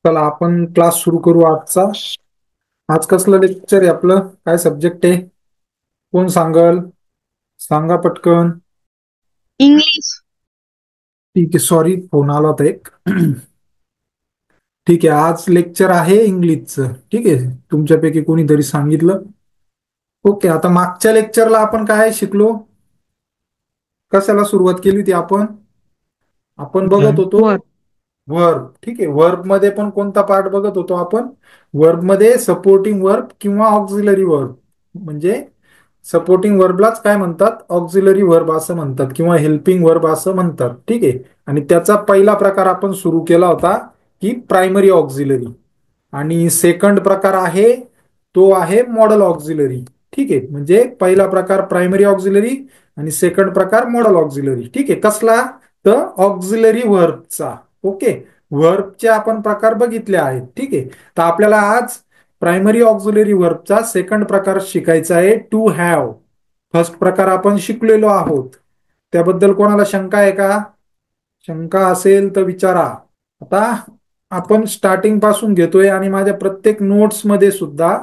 चला आपण क्लास सुरू करू आजचा. आज कसलं लेक्चर आहे आपलं? काय सब्जेक्ट आहे? कोण सांगल? सांगा पटकन. इंग्लिश. ठीक आहे, सॉरी फोन आला होता एक. ठीक आहे, आज लेक्चर आहे इंग्लिशचं. ठीक आहे, तुमच्यापैकी कोणीतरी सांगितलं. ओके, आता मागच्या लेक्चरला आपण काय शिकलो? कशाला सुरुवात केली होती आपण? आपण बघत होतो वर. वर्ब. ठीक आहे, वर्ब मध्ये पण कोणता पार्ट बघत होतो आपण? वर्ब मध्ये सपोर्टिंग वर्ब किंवा ऑक्झिलरी वर्ब. म्हणजे सपोर्टिंग वर्बलाच काय म्हणतात? ऑक्झिलरी वर्ब असं म्हणतात किंवा हेल्पिंग वर्ब असं म्हणतात. ठीक आहे, आणि त्याचा पहिला प्रकार आपण सुरू केला होता की प्रायमरी ऑक्झिलरी. आणि सेकंड प्रकार आहे तो आहे मॉडल ऑक्झिलरी. ठीक आहे, म्हणजे पहिला प्रकार प्रायमरी ऑक्झिलरी आणि सेकंड प्रकार मॉडल ऑक्झिलरी. ठीक आहे, कसला? तर ऑक्झिलरी व्हर्बचा. ओके, व्हर्बचे आपण प्रकार बघितले आहेत. ठीक आहे, तर आपल्याला आज प्रायमरी ऑक्झिलरी व्हर्बचा सेकंड प्रकार शिकायचा आहे, टू हॅव. फर्स्ट प्रकार आपण शिकलेलो आहोत. त्याबद्दल कोणाला शंका आहे का? शंका असेल तर विचारा. आता आपण स्टार्टिंग पासून घेतोय आणि माझ्या प्रत्येक नोट्स मध्ये सुद्धा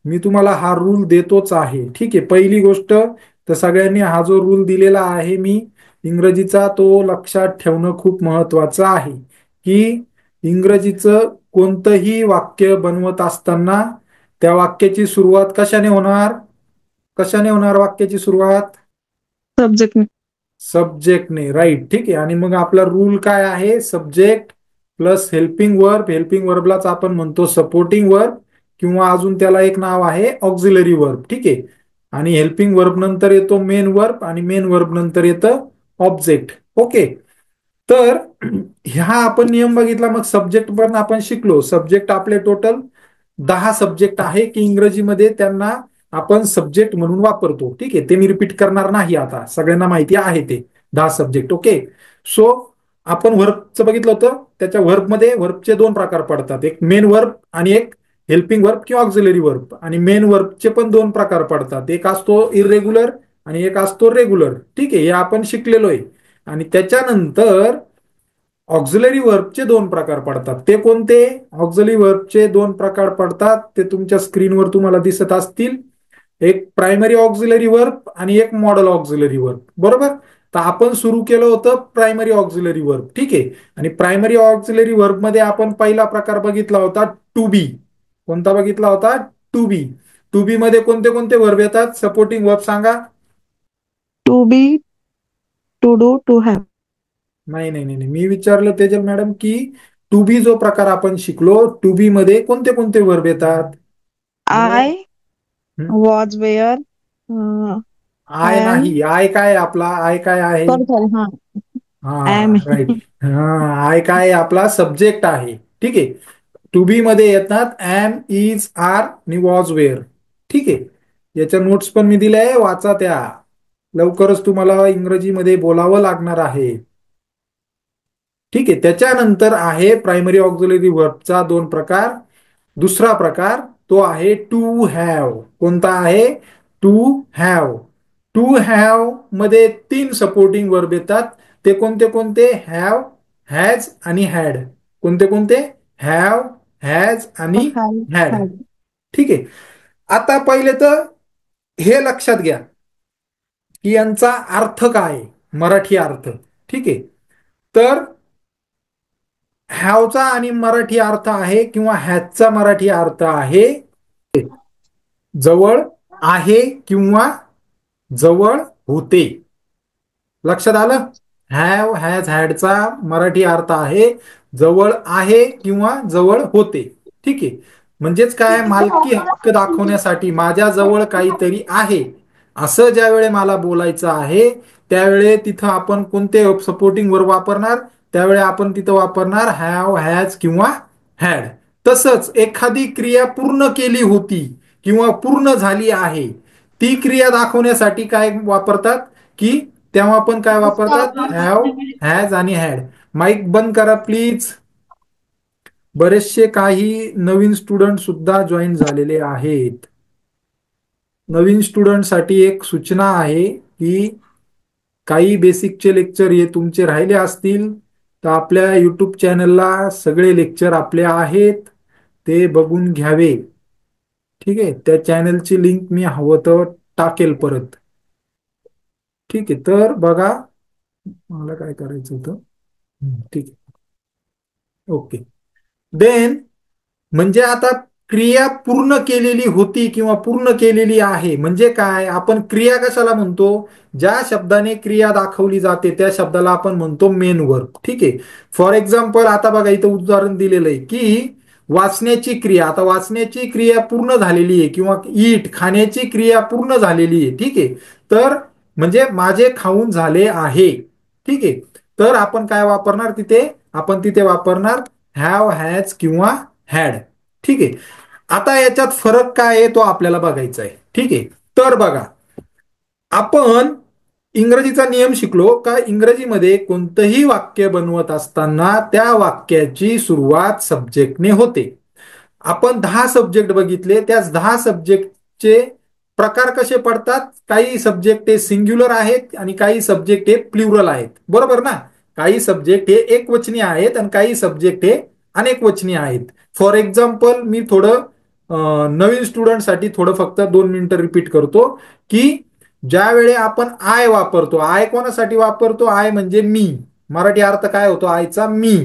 मी तुम्हाला हा रूल देतोच आहे. ठीक आहे, पहिली गोष्ट तर सगळ्यांनी हा जो रूल दिलेला आहे मी इंग्रजीचा, तो लक्षात ठेवणं खूप महत्वाचं आहे की इंग्रजीचं कोणतंही वाक्य बनवत असताना त्या वाक्याची सुरुवात कशाने होणार? कशाने होणार वाक्याची सुरुवात? सब्जेक्ट. सब्जेक्टने. राईट. ठीक आहे, आणि मग आपला रूल काय आहे? Subject plus helping verb. Helping वर्बलाच आपण म्हणतो सपोर्टिंग वर्ब किंवा अजून त्याला एक नाव आहे ऑक्झिलरी वर्ब. ठीक आहे, आणि हेल्पिंग वर्ब नंतर येतो मेन वर्ब आणि मेन वर्ब नंतर येतं ऑब्जेक्ट. ओके, तर ह्या आपण नियम बघितला. मग सब्जेक्ट पण आपण शिकलो. सब्जेक्ट आपले टोटल 10 सब्जेक्ट आहे की इंग्रजीमध्ये त्यांना आपण सब्जेक्ट म्हणून वापरतो. ठीक आहे, ते मी रिपीट करणार नाही, आता सगळ्यांना माहिती आहे ते 10 सब्जेक्ट. ओके, सो आपण व्हर्बचं बघितलं होतं. त्याच्या व्हर्बमध्ये व्हर्बचे दोन प्रकार पडतात, एक मेन वर्ब आणि एक हेल्पिंग वर्ब किंवा ऑक्झिलरी वर्ब. आणि मेन वर्बचे पण दोन प्रकार पडतात, एक असतो इरेग्युलर आणि एक असतो रेग्युलर. ठीक आहे, हे आपण शिकलेलो आहे. आणि त्याच्यानंतर ऑक्झिलरी वर्बचे दोन प्रकार पडतात. ते कोणते? ऑक्झिलरी वर्बचे दोन प्रकार पडतात ते तुमच्या स्क्रीनवर तुम्हाला दिसत असतील. एक प्रायमरी ऑक्झिलरी वर्ब आणि एक मॉडल ऑक्झिलरी वर्ब. बरोबर, तर आपण सुरू केलं होतं प्रायमरी ऑक्झिलरी वर्ब. ठीक आहे, आणि प्रायमरी ऑक्झिलरी वर्ब मध्ये आपण पहिला प्रकार बघितला होता टू बी. कोणता बघितला होता? To be. टू बी मध्ये कोणते कोणते वर्ब येतात? सपोर्टिंग वर्ब सांगा. To be, to do, to have. नाही नाही नाही नाही. मी विचारलं तेजल मॅडम की टू बी जो प्रकार आपण शिकलो, टू बी मध्ये कोणते कोणते वर्ब येतात? I was were. I I am. नाही. आय काय आहे आपला? आय काय आहे? सॉरी सॉरी, हा. I am. हा, राईट. हा, आय काय आहे? आपला सब्जेक्ट आहे. ठीक आहे, टू बी मध्ये येतात एम, इज, आर आणि वॉज वेअर. ठीक आहे, याच्या नोट्स पण मी दिल्या आहे, वाचा त्या. लवकरच तुम्हाला इंग्रजीमध्ये बोलावं लागणार आहे. ठीक आहे, त्याच्यानंतर आहे प्रायमरी ऑक्झिलरी वर्बचा दोन प्रकार. दुसरा प्रकार तो आहे टू हॅव. कोणता आहे? To have. टू हॅव मध्ये तीन सपोर्टिंग वर्ब येतात. ते कोणते कोणते? हॅव, हॅज आणि हॅड. कोणते कोणते? हॅव, हॅज आणि हॅड. हॅड. ठीक आहे, आता पहिले तर हे लक्षात घ्या की यांचा अर्थ काय आहे, मराठी अर्थ. ठीक आहे, तर हॅवचा आणि मराठी अर्थ आहे किंवा हॅजचा मराठी अर्थ आहे जवळ आहे किंवा जवळ होते. लक्षात आलं? हॅव, हॅज, हॅडचा मराठी अर्थ आहे जवळ आहे किंवा जवळ होते. ठीक आहे, म्हणजेच काय? मालकी हक्क दाखवण्यासाठी माझ्या जवळ काहीतरी आहे असं ज्यावेळे मला बोलायचं आहे त्यावेळे तिथं आपण कोणते सपोर्टिंग वर्ब वापरणार? त्यावेळे आपण तिथं वापरणार हॅव, हॅज किंवा हॅड. तसंच एखादी क्रिया पूर्ण केली होती किंवा पूर्ण झाली आहे, ती क्रिया दाखवण्यासाठी काय वापरतात? की तेव्हा पण काय वापरतात? हॅव, हॅज आणि हॅड. माईक बंद करा प्लीज. बरेचसे काही नवीन स्टुडंट सुद्धा जॉईन झालेले आहेत. नवीन स्टुडंटसाठी एक सूचना आहे की काही बेसिकचे लेक्चर हे तुमचे राहिले असतील तर आपल्या युट्यूब चॅनलला सगळे लेक्चर आपले आहेत, ते बघून घ्यावे. ठीक आहे, त्या चॅनलची लिंक मी हवं तर टाकेल परत. ठीक आहे, तर बघा मला काय करायचं होतं. ठीक आहे, ओके. देन म्हणजे आता क्रिया पूर्ण केलेली होती किंवा पूर्ण केलेली आहे म्हणजे काय, आपण क्रिया कशाला म्हणतो, ज्या शब्दाने क्रिया दाखवली जाते त्या शब्दाला आपण म्हणतो मेन वर्ब. ठीक आहे. फॉर एक्झाम्पल आता बघा इथं उदाहरण दिलेलं आहे की वाचण्याची क्रिया, आता वाचण्याची क्रिया पूर्ण झालेली आहे किंवा ईट खाण्याची क्रिया पूर्ण झालेली आहे. ठीक आहे, तर म्हणजे माझे खाऊन झाले आहे. ठीक आहे, तर आपण काय वापरणार तिथे, आपण तिथे वापरणार हॅव, हॅज किंवा हॅड. ठीक आहे, आता याच्यात फरक काय आहे तो आपल्याला बघायचा आहे. ठीक आहे, तर बघा आपण इंग्रजीचा नियम शिकलो का, इंग्रजीमध्ये कोणतंही वाक्य बनवत असताना त्या वाक्याची सुरुवात सब्जेक्टने होते. आपण 10 सब्जेक्ट बघितले, त्याच 10 सब्जेक्टचे प्रकार कसे पडतात, काही सब्जेक्ट हे सिंग्युलर आहेत आणि काही सब्जेक्ट हे प्लुरल आहेत, बरोबर ना. काही सब्जेक्ट हे एकवचनी आहेत आणि काही सब्जेक्ट हे अनेकवचनी आहेत. फॉर एक्झाम्पल मी थोडं नवीन स्टुडंटसाठी थोडं फक्त 2 मिनिटं रिपीट करतो की ज्या वेळी आपण आय वापरतो, आय कोणासाठी वापरतो, आय म्हणजे मी, मराठी अर्थ काय होतो आयचा, मी.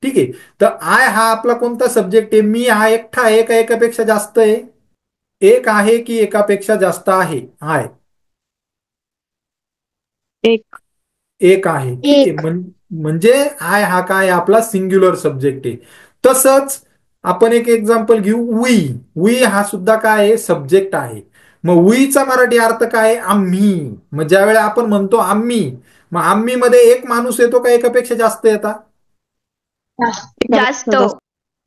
ठीक आहे, तर आय हा आपला कोणता सब्जेक्ट आहे, मी हा एकटा आहे का एकापेक्षा जास्त आहे, एक आहे की एकापेक्षा जास्त आहे, आय एक. एक आहे. ठीक आहे, एक. म्हणजे आय हा काय आपला सिंग्युलर सब्जेक्ट आहे. तसंच आपण एक एक्झाम्पल घेऊ, वी. वी हा सुद्धा काय आहे, सब्जेक्ट आहे. मग वीचा मराठी अर्थ काय आहे, आम्ही. मग ज्या वेळेला आपण म्हणतो आम्ही, मग आम्ही मध्ये एक माणूस येतो का एकापेक्षा जास्त येतात, एकापेक्षा जास्त. जास्त.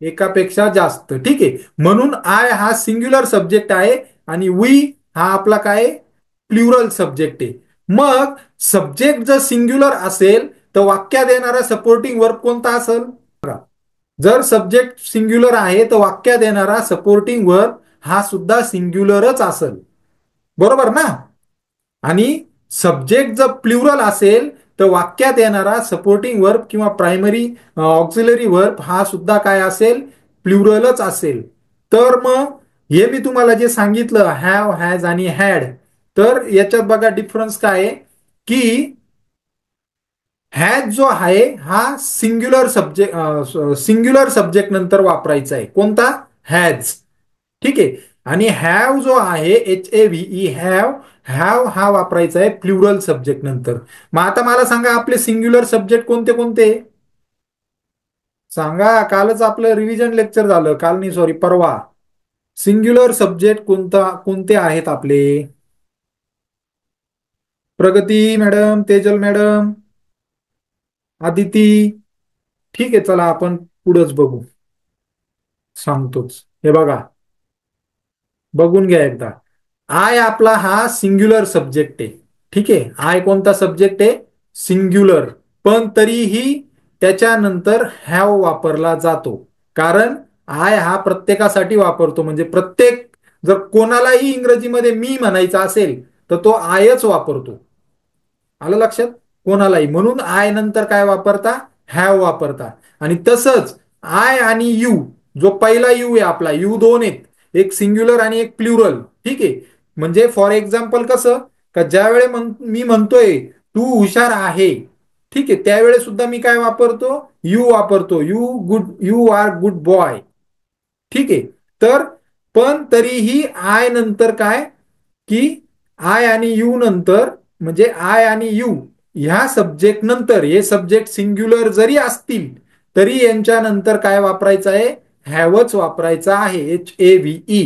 एकापेक्षा जास्त. ठीक आहे, म्हणून आय हा सिंग्युलर सब्जेक्ट आहे आणि वी हा आपला काय, प्लुरल सब्जेक्ट आहे. मग सब्जेक्ट जर सिंग्युलर असेल तर वाक्यात येणारा सपोर्टिंग वर्ब कोणता असेल, जर सब्जेक्ट सिंग्युलर आहे तर वाक्यात येणारा सपोर्टिंग वर्ब हा सुद्धा सिंग्युलरच असेल, बरोबर ना. आणि सब्जेक्ट जर प्लुरल असेल तर वाक्यात येणारा सपोर्टिंग वर्ब किंवा प्रायमरी ऑक्झिलरी वर्ब हा सुद्धा काय असेल, प्लुरलच असेल. तर मग हे मी तुम्हाला जे सांगितलं हॅव, हॅज आणि हॅड, तर याच्यात बघा डिफरन्स काय आहे की हॅज जो आहे हा सिंग्युलर सब्जेक्ट नंतर वापरायचा आहे, कोणता, हॅज. ठीक आहे, आणि हॅव जो आहे HAVE, हॅव, हॅव हा वापरायचा आहे प्लुरल सब्जेक्ट नंतर. मग आता मला सांगा आपले सिंग्युलर सब्जेक्ट कोणते कोणते सांगा, कालच आपलं रिव्हिजन लेक्चर झालं, काल नाही सॉरी परवा. सिंग्युलर सब्जेक्ट कोणते आहेत आपले, प्रगती मॅडम, तेजल मॅडम, आदिती. ठीक आहे, चला आपण पुढंच बघू, सांगतोच. हे बघा, बघून घ्या एकदा. आय आपला हा सिंग्युलर सब्जेक्ट आहे. ठीक आहे, आय कोणता सब्जेक्ट आहे, सिंग्युलर. पण तरीही त्याच्यानंतर हॅव वापरला जातो, कारण आय हा प्रत्येकासाठी वापरतो, म्हणजे प्रत्येक, जर कोणालाही इंग्रजीमध्ये मी म्हणायचा असेल तर तो आयच वापरतो. आलं लक्षात, कोणालाही. म्हणून आय नंतर काय वापरता, हॅव वापरता. आणि तसंच आय आणि यू, जो पहिला यू आहे आपला, यू दोन आहेत, एक सिंग्युलर आणि एक प्लुरल. ठीक आहे, म्हणजे फॉर एक्झाम्पल कसं, का ज्या वेळे मी म्हणतोय तू हुशार आहे, ठीक आहे, त्यावेळेस सुद्धा मी काय वापरतो, यू वापरतो, यू आर गुड बॉय. ठीक आहे, तर पण तरीही आय नंतर काय, की आय आणि यू नंतर, म्हणजे आय आणि यू ह्या सब्जेक्ट नंतर, हे सब्जेक्ट सिंग्युलर जरी असतील तरी यांच्या नंतर काय वापरायचं आहे, हॅवच वापरायचा आहे, HAVE.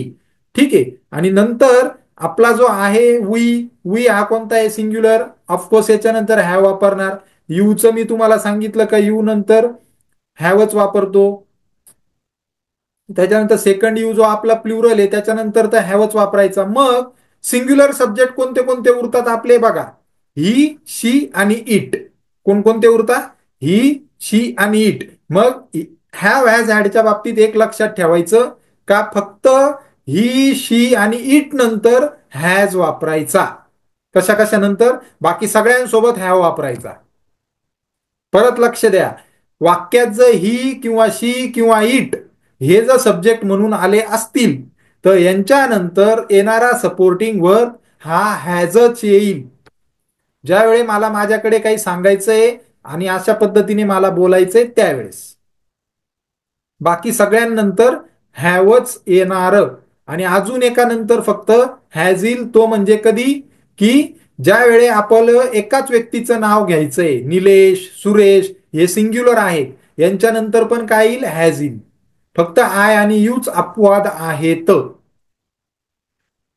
ठीक आहे, आणि नंतर आपला जो आहे वी, वी हा कोणता आहे, सिंग्युलर, ऑफकोर्स याच्यानंतर हॅव वापरणार. यूचं मी तुम्हाला सांगितलं का यू नंतर हॅवच वापरतो. त्याच्यानंतर सेकंड यू जो आपला प्लुरल आहे त्याच्यानंतर तर हॅवच वापरायचा. मग सिंग्युलर सब्जेक्ट कोणते कोणते उरतात आपले बघा, ही, शी आणि इट. कोणकोणते उरतात, ही, शी आणि इट. मग हॅव, हॅज, हॅडच्या बाबतीत एक लक्षात ठेवायचं का, फक्त ही, शी आणि इट नंतर हॅज वापरायचा, कशा कशा नंतर, बाकी सगळ्यांसोबत हॅव वापरायचा. परत लक्ष द्या, वाक्यात जर ही किंवा शी किंवा इट हे जर सब्जेक्ट म्हणून आले असतील तर यांच्यानंतर येणारा सपोर्टिंग वर्ब हा हॅजच येईल. ज्यावेळी मला माझ्याकडे काही सांगायचंय आणि अशा पद्धतीने मला बोलायचंय त्यावेळेस. बाकी सगळ्यांनंतर हॅवच येणार. आणि अजून एका नंतर फक्त हॅज येईल, तो म्हणजे कधी, की ज्या वेळे आपल्याला एकाच व्यक्तीचं नाव घ्यायचंय, निलेश, सुरेश, हे सिंग्युलर आहे, यांच्यानंतर पण काय येईल, हॅज येईल. फक्त आय आणि यूच अपवाद आहेत.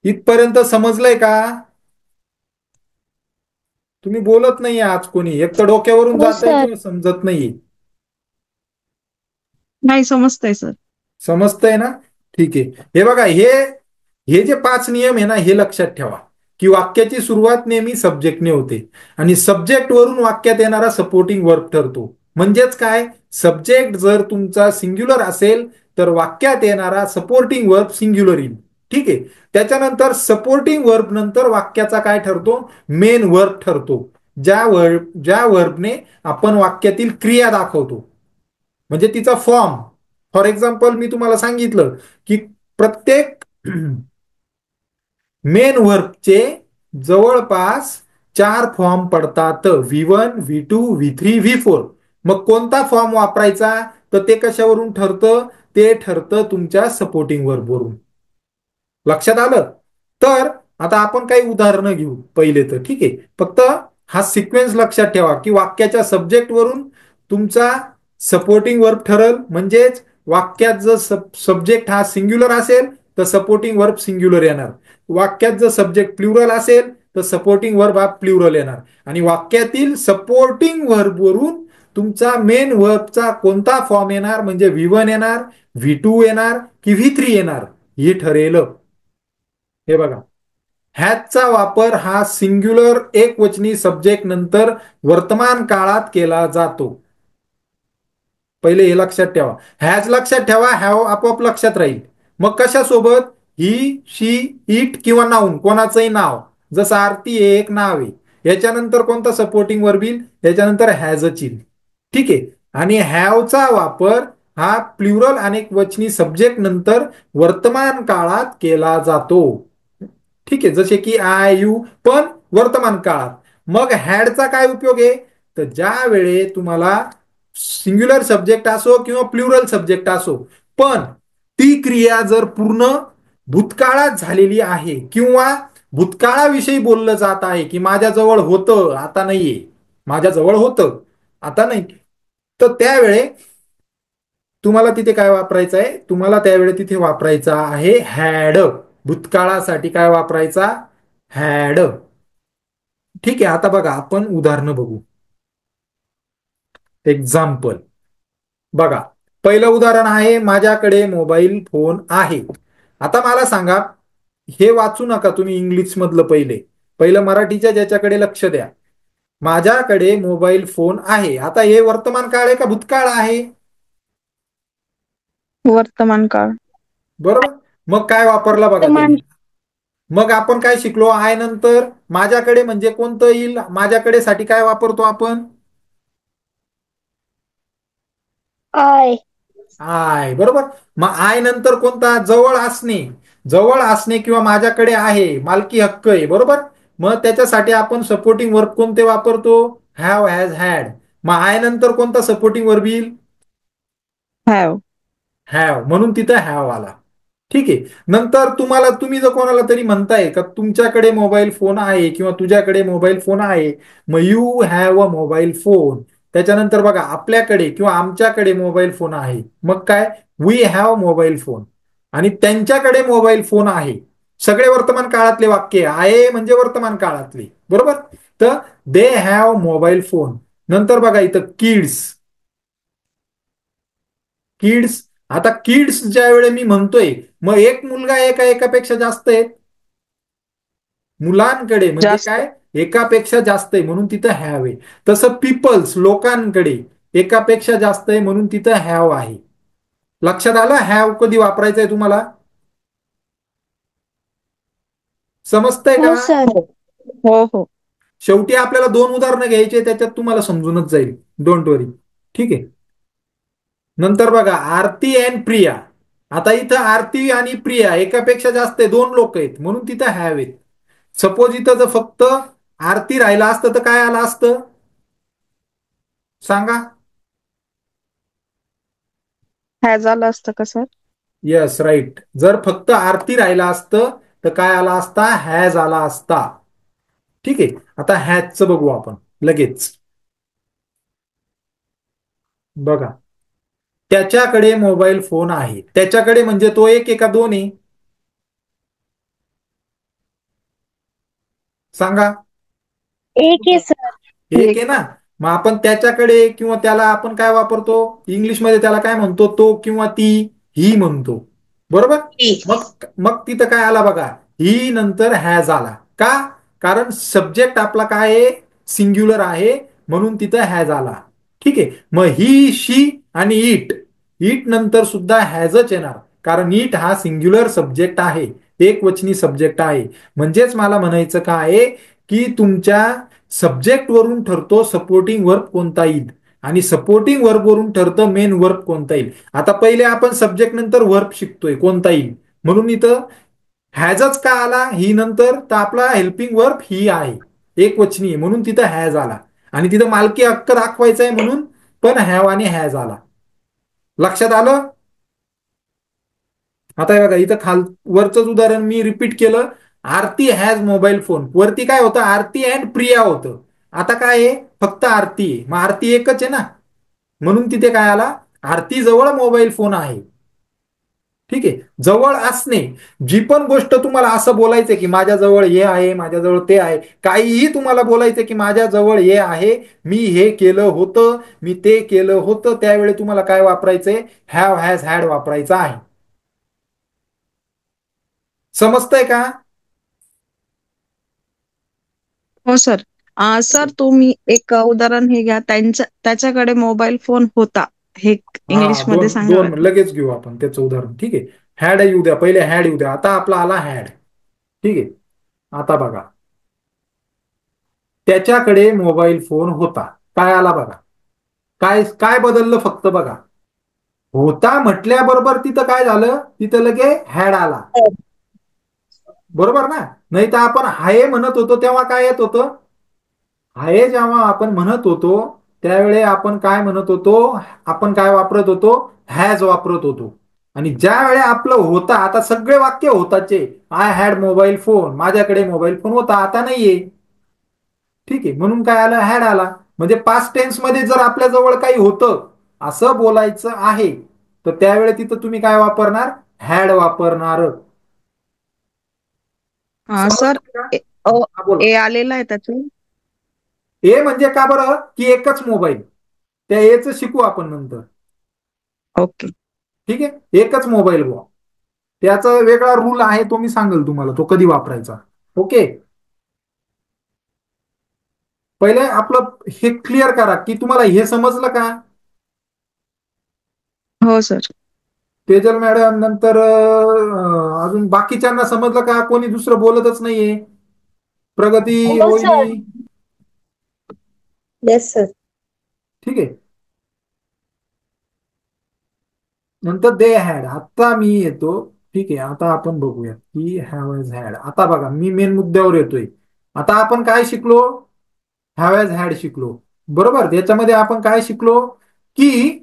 इथपर्यंत समजलंय का? तुम्ही बोलत नाही आज कोणी, एक तर डोक्यावरून हो जात आहे सर. किंवा समजत नाही. नाही समजतंय सर. समजतंय ना? ठीक आहे. हे बघा, हे हे जे 5 नियम आहे ना, हे लक्षात ठेवा की वाक्याची सुरुवात नेहमी सब्जेक्टने होते आणि सब्जेक्ट वरून वाक्यात येणारा सपोर्टिंग वर्ब ठरतो. म्हणजेच काय, सब्जेक्ट जर तुमचा सिंग्युलर असेल तर वाक्यात येणारा सपोर्टिंग वर्ब सिंग्युलर येईल. ठीक आहे. त्याच्यानंतर सपोर्टिंग वर्ब नंतर वाक्याचा काय ठरतो, मेन वर्ब ठरतो. ज्या वर्बने आपण वाक्यातील क्रिया दाखवतो, म्हणजे तिचा फॉर्म. फॉर एक्झाम्पल मी तुम्हाला सांगितलं की प्रत्येक मेन वर्बचे जवळपास 4 फॉर्म पडतात, V1, V2, V3, V4. मग कोणता फॉर्म वापरायचा, तर ते कशावरून ठरतं, ते ठरतं तुमच्या सपोर्टिंग वर्बवरून. लक्षात आलं? तर आता आपण काही उदाहरणं घेऊ पहिले तर. ठीक आहे. फक्त हा सिक्वेन्स लक्षात ठेवा की वाक्याच्या सब्जेक्ट वरून तुमचा सपोर्टिंग वर्ब ठरल. म्हणजेच वाक्यात जर सब्जेक्ट हा सिंग्युलर असेल तर सपोर्टिंग वर्ब सिंग्युलर येणार. वाक्यात जर सब्जेक्ट प्लुरल असेल तर सपोर्टिंग वर्ब हा प्लुरल येणार. आणि वाक्यातील सपोर्टिंग वर्ब वरून तुमचा मेन वर्बचा कोणता फॉर्म येणार, म्हणजे V1 येणार, V2 येणार की V3 येणार, हे ठरेल. हे बघा, हॅजचा वापर हा सिंग्युलर एकवचनी सब्जेक्ट नंतर वर्तमान काळात केला जातो. पहिले हे लक्षात ठेवा. हॅज लक्षात ठेवा, हॅव आपोआप लक्षात राहील. मग कशासोबत, ही, शी, इट किंवा नाऊन, कोणाचंही नाव, जसं आरती हे एक नाव आहे, याच्यानंतर कोणता सपोर्टिंग वर्ब येईल, याच्यानंतर हॅजच येईल. ठीक आहे. आणि हॅवचा वापर हा प्लुरल अनेक वचनी सब्जेक्ट नंतर वर्तमान काळात केला जातो. ठीक आहे. जसे की आय, यू, पण वर्तमान काळात. मग हॅडचा काय उपयोग आहे, तर ज्या वेळे तुम्हाला सिंग्युलर सब्जेक्ट असो किंवा प्लुरल सब्जेक्ट असो, पण ती क्रिया जर पूर्ण भूतकाळात झालेली आहे किंवा भूतकाळाविषयी बोललं जात आहे, की माझ्याजवळ होतं आता नाहीये, माझ्याजवळ होतं आता नाही, तर त्यावेळे तुम्हाला तिथे काय वापरायचं आहे, तुम्हाला त्यावेळी तिथे वापरायचा आहे हॅड. भूतकाळासाठी काय वापरायचा, हॅड. ठीक आहे. आता बघा, आपण उदाहरणं बघू. एक्झाम्पल बघा, पहिलं उदाहरण आहे, माझ्याकडे मोबाईल फोन आहे. आता मला सांगा, हे वाचू नका तुम्ही इंग्लिश मधलं, पहिलं मराठीच्या ज्याच्याकडे लक्ष द्या. माझ्याकडे मोबाईल फोन आहे. आता हे वर्तमान काळ आहे का भूतकाळ आहे? वर्तमान काळ. बरोबर. मग काय वापरला बघा वर्तमान. त्यांनी. मग आपण काय शिकलो, आय नंतर माझ्याकडे म्हणजे कोणतं येईल, माझ्याकडे साठी काय वापरतो आपण, आय. आय. बरोबर. मग आय नंतर कोणता, जवळ असणे, जवळ असणे किंवा माझ्याकडे आहे, मालकी हक्क आहे. बरोबर. मग त्याच्यासाठी आपण सपोर्टिंग वर्ब कोणते वापरतो, हॅव, हॅज, हॅड. मग आय नंतर कोणता सपोर्टिंग वर्ब येईल, हॅव. हॅव, म्हणून तिथं हॅव आला. ठीक आहे. नंतर तुम्ही जर कोणाला तरी म्हणताय का तुमच्याकडे मोबाईल फोन आहे किंवा तुझ्याकडे मोबाईल फोन आहे, मग you have a mobile phone. त्याच्यानंतर बघा, आपल्याकडे किंवा आमच्याकडे मोबाईल फोन आहे, मग काय, वी हॅव मोबाईल फोन. आणि त्यांच्याकडे मोबाईल फोन आहे, सगळे वर्तमान काळातले वाक्य आहे, म्हणजे वर्तमान काळातले. बरोबर. तर दे हॅव मोबाईल फोन. नंतर बघा इथं किड्स, किड्स. आता किड्स ज्या वेळी मी म्हणतोय, मग एक मुलगा आहे का एकापेक्षा जास्त आहेत, मुलांकडे म्हणजे जास्त. काय, एकापेक्षा जास्त आहे, म्हणून तिथं हॅव आहे. तसं पीपल्स, लोकांकडे एकापेक्षा जास्त आहे, म्हणून तिथं हॅव आहे. लक्षात आलं, हॅव कधी वापरायचंय तुम्हाला, समजतंय हो का? सर. हो हो. शेवटी आपल्याला 2 उदाहरणं घ्यायचे, त्याच्यात तुम्हाला समजूनच जाईल, डोंट वरी. ठीक आहे. नंतर बघा आरती अँड प्रिया. आता इथं आरती आणि प्रिया एकापेक्षा जास्त आहे, दोन लोक आहेत म्हणून तिथं हॅव आहेत. सपोज इथं जर फक्त आरती राहिला असतं तर काय आलं असतं सांगा. हॅज आलं असतं का सर? Yes right. जर फक्त आरती राहिला असतं तर काय आला असता, हॅज आला असता. ठीक आहे. आता हॅजचं बघू आपण लगेच. बघा, त्याच्याकडे मोबाईल फोन आहे. त्याच्याकडे म्हणजे तो एक एका दोन आहे सांगा. एक आहे सर. एक एक. आहे ना. मग आपण त्याच्याकडे किंवा त्याला आपण काय वापरतो इंग्लिशमध्ये, त्याला काय म्हणतो, तो किंवा ती ही म्हणतो. बरोबर. मग मग तिथं काय आला बघा, ही नंतर हॅज आला का, कारण सब्जेक्ट आपला काय आहे, सिंग्युलर आहे म्हणून तिथं हॅज आला. ठीक आहे. मग ही शी आणि इट, इट नंतर सुद्धा हॅजच येणार कारण इट हा सिंग्युलर सब्जेक्ट आहे, एक वचनी सब्जेक्ट आहे. म्हणजेच मला म्हणायचं काय आहे की तुमच्या सब्जेक्ट वरून ठरतो सपोर्टिंग वर्ब कोणता येईल आणि सपोर्टिंग वर्ब वरून ठरतं मेन वर्ब कोणता येईल. आता पहिले आपण सब्जेक्ट नंतर वर्ब शिकतोय कोणता येईल, म्हणून इथं हॅजच का आला ही नंतर, तर आपला हेल्पिंग वर्ब ही आहे, एक वचनी आहे म्हणून तिथं हॅज आला. आणि तिथं मालकी हक्क दाखवायचा आहे म्हणून पण हॅव आणि हॅज आला. लक्षात आलं. आता हे बघा इथं वरचंच उदाहरण मी रिपीट केलं. आरती हॅज मोबाईल फोन. वरती काय होतं, आरती अँड प्रिया होतं. आता काय आहे, फक्त आरती आहे. मग आरती एकच आहे ना, म्हणून तिथे काय आला, आरती जवळ मोबाईल फोन आहे. ठीक आहे. जवळ असणे, जी पण गोष्ट तुम्हाला असं बोलायचं की माझ्याजवळ हे आहे, माझ्याजवळ ते आहे, काहीही तुम्हाला बोलायचं की माझ्याजवळ हे आहे, मी हे केलं होतं, मी ते केलं होतं, त्यावेळी तुम्हाला काय वापरायचंय, हॅव हॅज हॅड वापरायचं आहे. समजतंय का. हो सर. सर तुम्ही एक उदाहरण हे घ्या, त्याच्याकडे मोबाईल फोन होता, हे हा, इंग्लिश मध्ये दोन सांगा दोन बरं. लगेच घेऊ आपण त्याचं उदाहरण. ठीक आहे. हॅड येऊ द्या, पहिले हॅड येऊ द्या. आता आपला आला हॅड. ठीक आहे. आता बघा, त्याच्याकडे मोबाईल फोन होता, काय आला बघा, काय काय बदललं फक्त बघा, होता म्हटल्याबरोबर तिथं काय झालं, तिथं लगे हॅड आला. बरोबर ना. नाही तर आपण हाय म्हणत होतो तेव्हा काय येत होतं, हाय जेव्हा आपण म्हणत होतो त्यावेळी आपण काय म्हणत होतो, आपण काय वापरत होतो, हॅज वापरत होतो. आणि ज्या वेळी आपलं होता, आता सगळे वाक्य होताचे, आय हॅड मोबाईल फोन, माझ्याकडे मोबाईल फोन होता, आता नाहीये. ठीक आहे. म्हणून काय आलं, हॅड आला. म्हणजे पास्ट टेन्स मध्ये जर आपल्या जवळ काही होतं असं बोलायचं आहे तर त्यावेळी तिथं तुम्ही काय वापरणार, हॅड वापरणार. सर, समजतंय का. ए अ, हा बोला. ए आलेला आहे त्याच्यात. ए म्हणजे का बरं, की एकच मोबाईल, त्या एच शिकू आपण नंतर. ओके. ठीक आहे. एकच मोबाईल बुवा, त्याचा वेगळा रूल आहे, तो मी सांगेल तुम्हाला तो कधी वापरायचा. ओके. पहिले आपलं हे क्लिअर करा की तुम्हाला हे समजलं का. हो सर. तेजल मॅडम नंतर अजून बाकीच्यांना समजलं का, कोणी दुसरं बोलतच नाहीये, प्रगती हो वहिनी. सर. Yes sir. ठीक आहे. नंतर दे हॅड, आता मी येतो. ठीक आहे. आता आपण बघूया की हॅव हॅज हॅड. आता बघा मी मेन मुद्द्यावर येतोय. आता आपण काय शिकलो, हॅव हॅज हॅड शिकलो. बरोबर. त्याच्यामध्ये आपण काय शिकलो की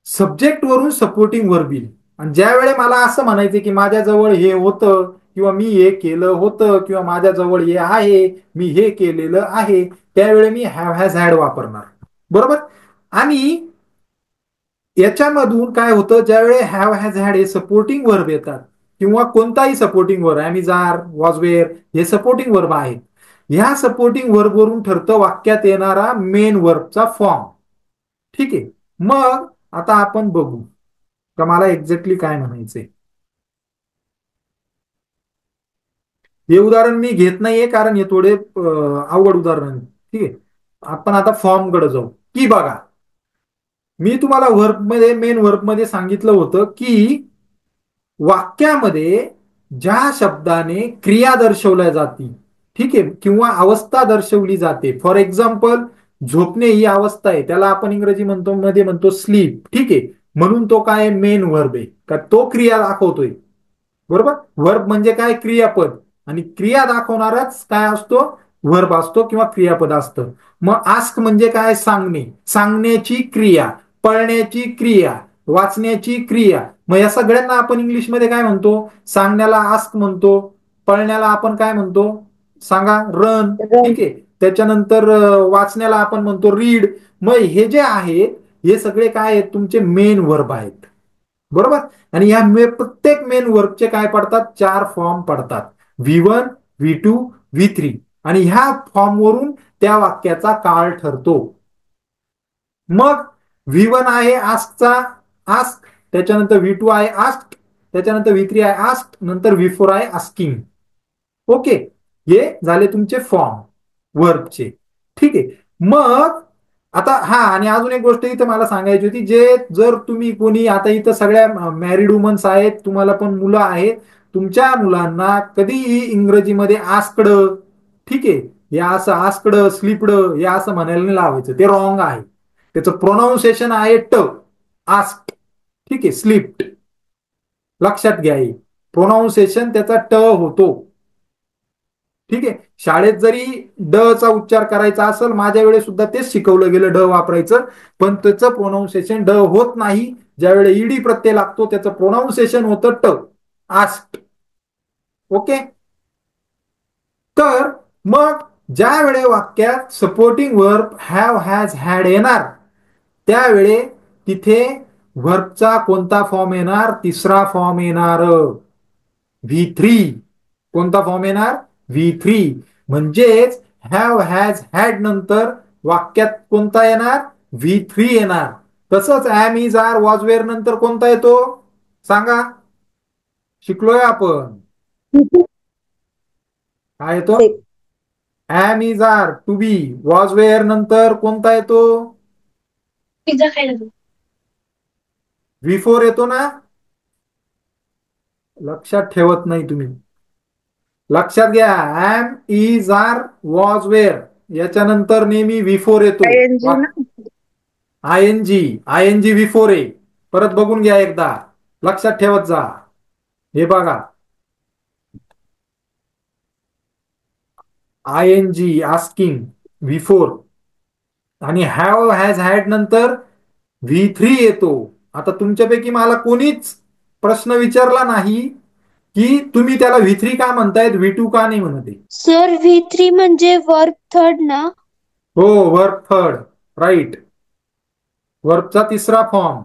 सब्जेक्ट वरून सपोर्टिंग वर्ब येईल. आणि ज्या वेळेला मला असं म्हणायचं की माझ्याजवळ हे होतं किंवा मी हे केलं होतं किंवा माझ्याजवळ हे आहे, मी हे केलेलं आहे, त्यावेळी मी हॅव हॅज हॅड वापरणार. बरोबर. आणि याच्यामधून काय होतं, ज्यावेळेस हॅव हॅज हॅड हे सपोर्टिंग वर्ब येतात किंवा कोणताही सपोर्टिंग वर्ब, ॲमिजार, वॉजवेअर, हे सपोर्टिंग वर्ब आहेत. ह्या सपोर्टिंग वर्ब वरून ठरतं वाक्यात येणारा मेन वर्बचा फॉर्म. ठीक आहे. मग आता आपण बघू का मला एक्झॅक्टली काय म्हणायचंय. हे उदाहरण मी घेत नाहीये कारण हे थोडे अवघड उदाहरण आहे. ठीक आहे. आपण आता फॉर्म कडे जाऊ. की बघा, मी तुम्हाला वर्ब मध्ये, मेन वर्ब मध्ये सांगितलं होतं की वाक्यामध्ये ज्या शब्दाने क्रिया दर्शवल्या जाते, ठीक आहे, किंवा अवस्था दर्शवली जाते. फॉर एक्झाम्पल, झोपणे ही अवस्था आहे, त्याला आपण इंग्रजी म्हणतो मध्ये म्हणतो स्लीप. ठीक आहे. म्हणून तो काय मेन वर्ब आहे का तो क्रिया दाखवतोय. बरोबर. वर्ब म्हणजे काय क्रियापद आणि क्रिया दाखवणारच काय असतो वर्ब असतो किंवा क्रियापद असतं. मग आस्क म्हणजे काय सांगणे सांगण्याची क्रिया पळण्याची क्रिया वाचण्याची क्रिया. मग या सगळ्यांना आपण इंग्लिशमध्ये काय म्हणतो सांगण्याला आस्क म्हणतो पळण्याला आपण काय म्हणतो सांगा रन. रन. ठीक आहे. त्याच्यानंतर वाचण्याला आपण म्हणतो रीड. मग हे जे आहेत हे सगळे काय आहेत तुमचे मेन वर्ब आहेत. बरोबर. आणि या प्रत्येक मेन वर्बचे काय पडतात 4 फॉर्म पडतात V1 V2 V3 आणि ह्या फॉर्मवरून त्या वाक्याचा काळ ठरतो. मग V1 आहे आस्कचा आस्क त्याच्यानंतर V2 आहे आस्क त्याच्यानंतर V3 आहे आस्क नंतर V4 आहे आस्किंग. ओके. हे झाले तुमचे फॉर्म वर्बचे. ठीक आहे. मग आता हा आणि अजून एक गोष्ट इथं मला सांगायची होती जे जर तुम्ही कोणी आता इथं सगळ्या मॅरिड वुमन्स आहेत तुम्हाला पण मुलं आहेत तुमच्या मुलांना कधीही इंग्रजीमध्ये आस्कड ठीक आहे या असं आस्कड स्लिपड या असं म्हणायला नाही लावायचं ते रॉंग आहे. त्याचं प्रोनाऊन्सिएशन आहे आस्क. ठीक आहे स्लिप्ड लक्षात घ्या प्रोनाऊन्सिएशन त्याचा होतो. ठीक आहे. शाळेत जरी ड चा उच्चार करायचा असेल माझ्या वेळेस सुद्धा तेच शिकवलं गेलं ड वापरायचं पण त्याचं प्रोनाऊन्सिएशन ड होत नाही ज्यावेळेस ईडी प्रत्यय लागतो त्याचं प्रोनाऊन्सिएशन होतं आस्क्ड. ओके. तर मग ज्या वेळे वाक्यात supporting verb have has had येणार त्यावेळे तिथे वर्बचा कोणता फॉर्म येणार तिसरा फॉर्म येणार V3. कोणता फॉर्म येणार V3 म्हणजेच हॅव हॅज हॅड नंतर वाक्यात कोणता येणार V3 येणार. तसंच am is are was were नंतर कोणता येतो सांगा शिकलोय आपण काय येतो am is are to be was were नंतर कोणता येतो पिझ्झा खायला V4 येतो ना. लक्षात ठेवत नाही तुम्ही. लक्षात घ्या am is are was were याच्यानंतर नेहमी V4 येतो. आयएनजी V4 आहे. परत बघून घ्या एकदा लक्षात ठेवत जा. हे बघा आयएनजी आस्किंग V4 आणि हॅव हॅज हॅड नंतर V3 येतो. आता तुमच्यापैकी मला कोणीच प्रश्न विचारला नाही की तुम्ही त्याला V3 का म्हणतायत V2 का नाही म्हणते. सर V3 म्हणजे वर्ब थर्ड ना. हो वर्ब थर्ड राईट वर्बचा तिसरा फॉर्म.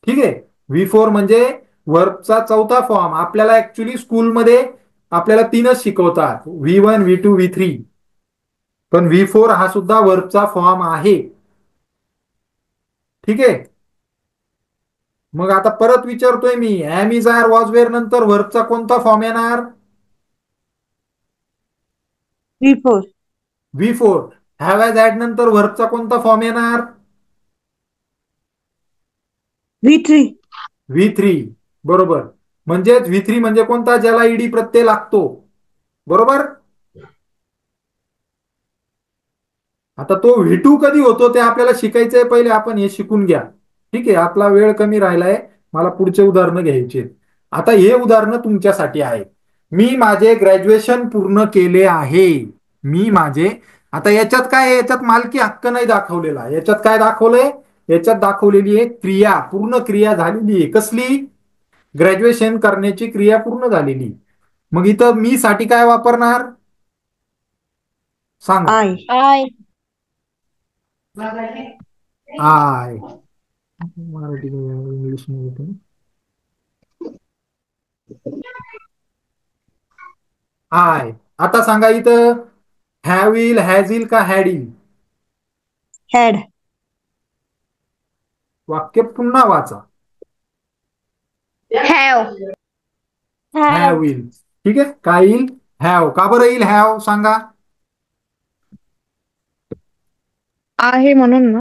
ठीक आहे. V4 म्हणजे वर्बचा चौथा फॉर्म. आपल्याला ऍक्च्युली स्कूलमध्ये आपल्याला 3च शिकवतात V1 V2 V3 पण V4 हा सुद्धा वर्बचा फॉर्म आहे. ठीक आहे. मग आता परत विचारतोय मी am is are was were नंतर वर्बचा कोणता फॉर्म येणार V4. हॅव हॅज हॅड नंतर वर्बचा कोणता फॉर्म येणार V3. बरोबर. म्हणजेच V3 म्हणजे कोणता ज्याला ईडी प्रत्यय लागतो. बरोबर. आता तो V2 कधी होतो ते आपल्याला शिकायचंय पहिले आपण हे शिकून घ्या. ठीक आहे. आपला वेळ कमी राहिलाय मला पुढचे उदाहरणं घ्यायचे. आता हे उदाहरणं तुमच्यासाठी आहे. मी माझे ग्रॅज्युएशन पूर्ण केले आहे. मी माझे आता याच्यात काय याच्यात मालकी हक्क नाही दाखवलेला याच्यात काय दाखवलंय याच्यात दाखवलेली आहे क्रिया पूर्ण क्रिया झालेली आहे. कसली ग्रॅज्युएशन करण्याची क्रिया पूर्ण झालेली. मग इथं मी साठी काय वापरणार सांगा आय आय मराठी इंग्लिश मध्ये आय. आता सांगा इथं हॅव इल हॅज इल का हॅड इल हॅड वाक्य पुन्हा वाचा हॅव हॅव इल. ठीक आहे. काय येईल हॅव का बरं येईल हॅव सांगा आहे म्हणून ना.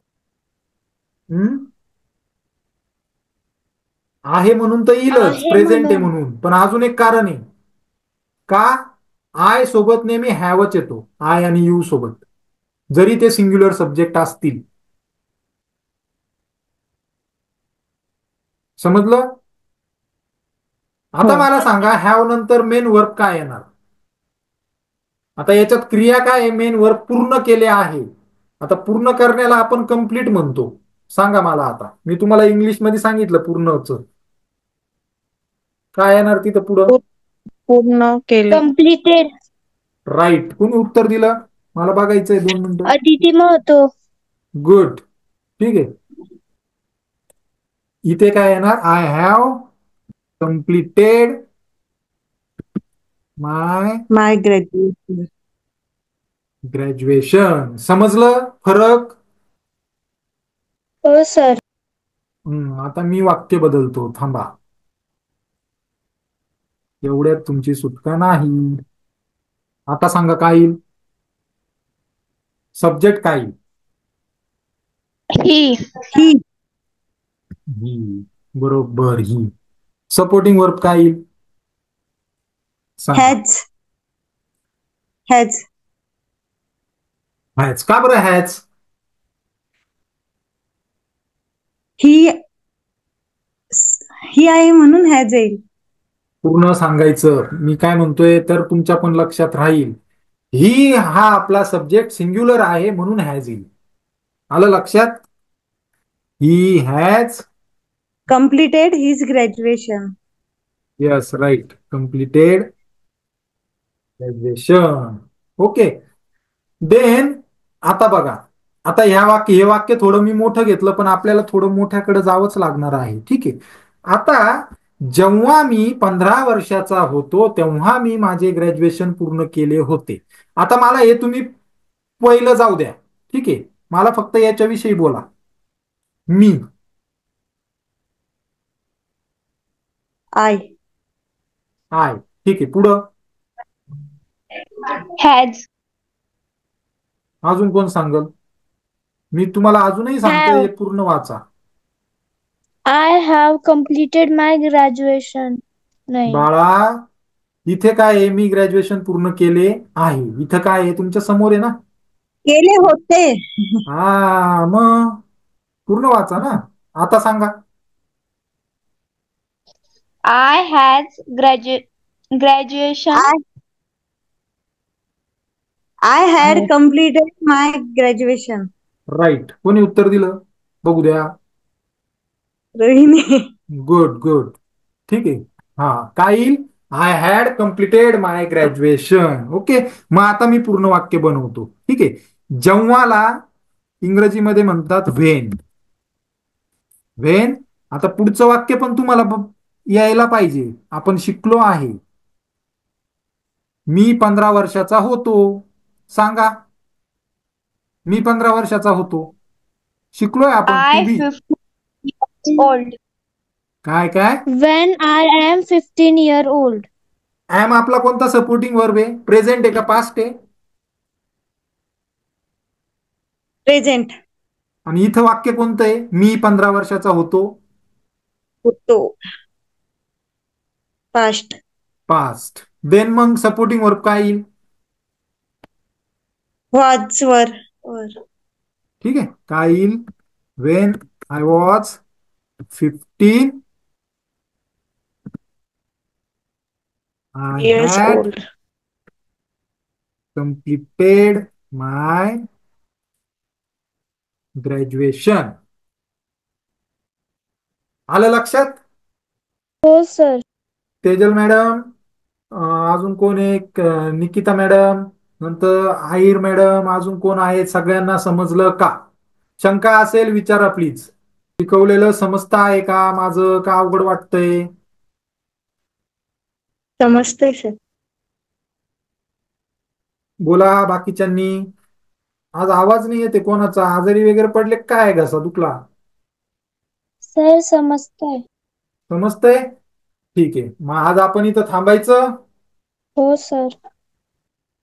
आहे म्हणून तर येईलच आहे प्रेझेंट आहे म्हणून. म्हणून पण अजून एक कारण आहे का आय सोबत नेहमी हॅवच येतो आय आणि यू सोबत जरी ते सिंग्युलर सब्जेक्ट असतील. समजलं? आता हो. मला सांगा हॅव नंतर मेन वर्ब काय येणार? आता याच्यात क्रिया काय आहे? मेन वर्ब पूर्ण केले आहे. आता पूर्ण करण्याला आपण कंप्लीट म्हणतो. सांगा मला आता. मी तुम्हाला इंग्लिशमध्ये सांगितलं पूर्णच. काय येणार तिथं पुढं? पूर्ण केले. कम्प्लिटेड. राईट. कोणी उत्तर दिलं? मला बघायचंय 2 मिनिटं. अदिती महतो. गुड. ठीक आहे. इथे काय येणार? I have completed my my graduation. Graduation. समजलं फरक? हो सर. आता मी वाक्य बदलतो. थांबा. एवढ्यात तुमची सुटका नाही. आता सांगा काय येईल? सब्जेक्ट काय येईल? ही. ही. ही. बरोबर ही. सपोर्टिंग वर्ब काय येईल? सांगा. हॅज. हॅज. हॅज. का बरं हॅज? ही. ही आहे म्हणून हॅज येईल. पूर्ण सांगायचं. मी काय म्हणतोय तर तुमच्या पण लक्षात राहील. ही हा आपला सब्जेक्ट सिंग्युलर आहे म्हणून हॅज येईल. आलं लक्षात? He has completed his graduation. Yes right. Completed graduation. Okay. Then आता बघा. आता हे वाक्य थोडं मी मोठं घेतलं पण आपल्याला थोडं मोठ्याकडे जावंच लागणार आहे. ठीक आहे. आता जेव्हा मी 15 वर्षाचा होतो तेव्हा मी माझे ग्रॅज्युएशन पूर्ण केले होते. आता मला हे तुम्ही पहिलं जाऊ द्या. ठीक आहे. मला फक्त याच्याविषयी बोला. मी. आय. आय. ठीक आहे. पुढं हॅज. अजून कोण सांगल? मी तुम्हाला अजूनही सांगतोय हॅव. हे पूर्ण वाचा. I have completed my graduation. नाही. बाळा इथे काय आहे? मी ग्रॅज्युएशन पूर्ण केले आहे. इथं काय आहे? तुमच्या समोर आहे ना. केले होते. हा मग पूर्ण वाचा ना. आता सांगा. I has graduation. I had completed my graduation. Right. कोणी उत्तर दिलं? बघू द्या. रोहिणी. Good good. ठीक आहे. हा काय येईल? I had completed my graduation. Okay. मग आता मी पूर्ण वाक्य बनवतो. ठीक आहे. जेव्हाला इंग्रजीमध्ये म्हणतात व्हेन. व्हेन. आता पुढचं वाक्य पण तुम्हाला यायला पाहिजे. आपण शिकलो आहे. मी 15 वर्षाचा होतो. सांगा. मी 15 वर्षाचा होतो. शिकलोय आपण टू आय बी. 15 ओल्ड. काय काय? When I am 15 year old. M आपला कोणता सपोर्टिंग वर्ब आहे? प्रेझेंट आहे का पास्ट आहे? प्रेझेंट. आणि इथं वाक्य कोणतं आहे? मी 15 वर्षाचा होतो. होतो. पास्ट. पास्ट. देन मग सपोर्टिंग वर्ब काय येईल? Was were. ठीक आहे. काय येईल? When I was 15 I years had old. Completed my graduation. आलं लक्षात? हो सर. तेजल मॅडम. अजून कोण एक? निकिता मॅडम. नंतर आईर मॅडम. अजून कोण आहे? सगळ्यांना समजलं का? शंका असेल विचारा प्लीज. शिकवलेलं समजतं आहे का? माझं का अवघड वाटतंय? समजतंय सर. बोला बाकीच्यांनी. आज आवाज नाही येते कोणाचा? आजारी वगैरे पडले काय? घसा दुखला? सर समजतंय. समजतंय? ठीक आहे. मग आज आपण इथं थांबायचं. हो सर.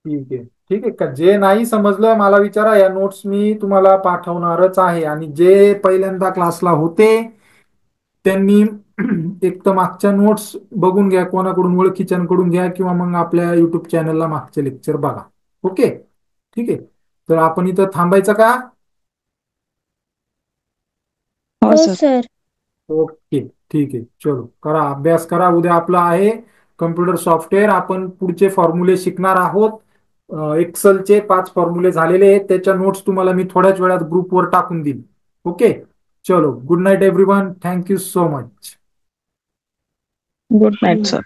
ठीक आहे. ठीक आहे का? जे नाही समजलं मला विचारा. या नोट्स मी तुम्हाला पाठवणारच आहे. आणि जे पहिल्यांदा क्लासला होते त्यांनी एक तर मागच्या नोट्स बघून घ्या. कोणाकडून? ओळखीच्यांकडून घ्या किंवा मग आपल्या युट्यूब चॅनलला मागचे लेक्चर बघा. ओके. ठीक आहे. तर आपण इथं थांबायचं का? हो हो सर. सर. ओके. ठीक आहे, चलो करा अभ्यास करा. उद्या आपलं आहे कम्प्युटर सॉफ्टवेअर. आपण पुढचे फॉर्म्युले शिकणार आहोत. एक्सेलचे 5 फॉर्म्युले झालेले आहेत. त्याच्या नोट्स तुम्हाला मी थोड्याच वेळात ग्रुपवर टाकून देईन. ओके, चलो good night everyone. Thank you so much. Good night sir.